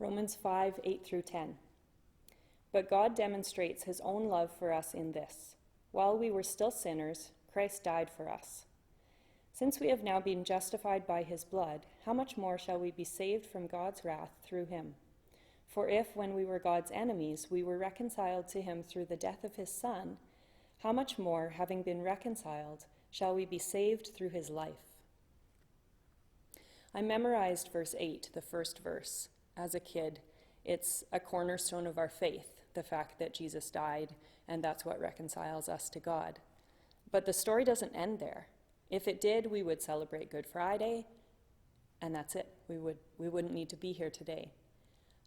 Romans 5, 8 through 10. But God demonstrates his own love for us in this: while we were still sinners, Christ died for us. Since we have now been justified by his blood, how much more shall we be saved from God's wrath through him? For if, when we were God's enemies, we were reconciled to him through the death of his Son, how much more, having been reconciled, shall we be saved through his life? I memorized verse 8, the first verse, as a kid. It's a cornerstone of our faith, the fact that Jesus died, and that's what reconciles us to God. But the story doesn't end there. If it did, we would celebrate Good Friday, and that's it. We wouldn't need to be here today.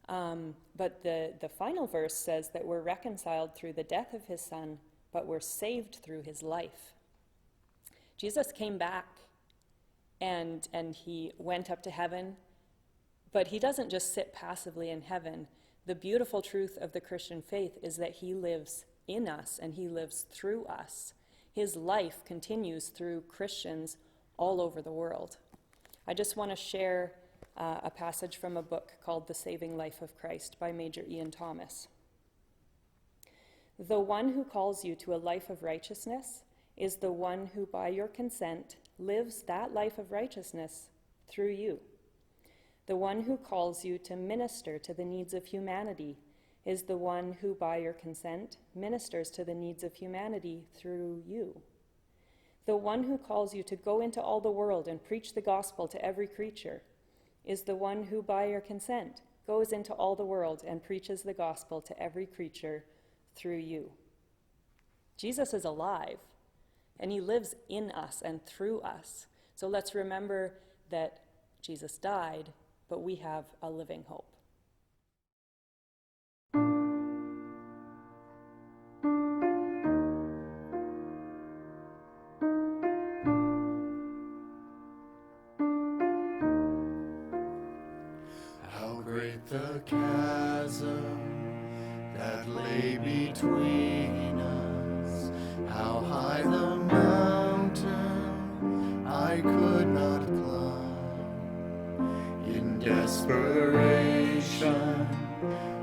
But the final verse says that we're reconciled through the death of his Son, but we're saved through his life. Jesus came back, and he went up to heaven, but he doesn't just sit passively in heaven. The beautiful truth of the Christian faith is that he lives in us, and he lives through us. His life continues through Christians all over the world. I just want to share a passage from a book called The Saving Life of Christ by Major Ian Thomas. The one who calls you to a life of righteousness is the one who, by your consent, lives that life of righteousness through you. The one who calls you to minister to the needs of humanity is the one who, by your consent, ministers to the needs of humanity through you. The one who calls you to go into all the world and preach the gospel to every creature is the one who, by your consent, goes into all the world and preaches the gospel to every creature through you. Jesus is alive, and he lives in us and through us. So let's remember that Jesus died, but we have a living hope. How great the chasm that lay between us, how high the mountain I could not climb. In desperation,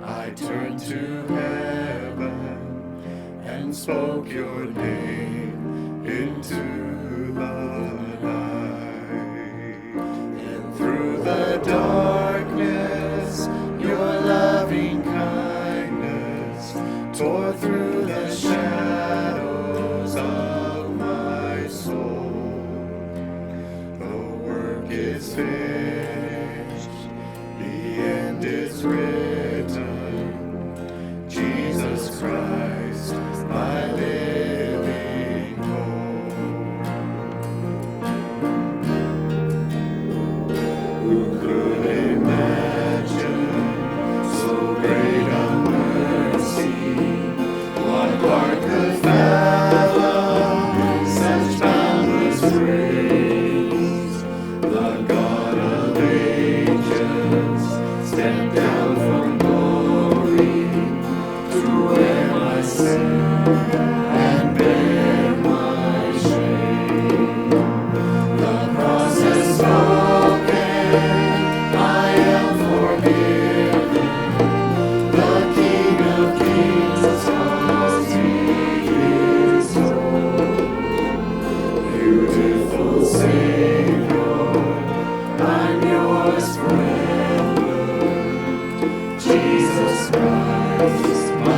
I turned to heaven and spoke your name into the night. And through the darkness, your loving kindness tore through the shadows of my soul. The work is finished, the end is written. Jesus Christ, my living hope. Who could imagine so great a mercy? What heart could fathom such boundless grace? The God of ages stepped down from glory to wear my sin and bear my shame. The cross has spoken, I am forgiven. The King of Kings calls me his own. Beautiful Savior, I'm yours forever. Jesus Christ, my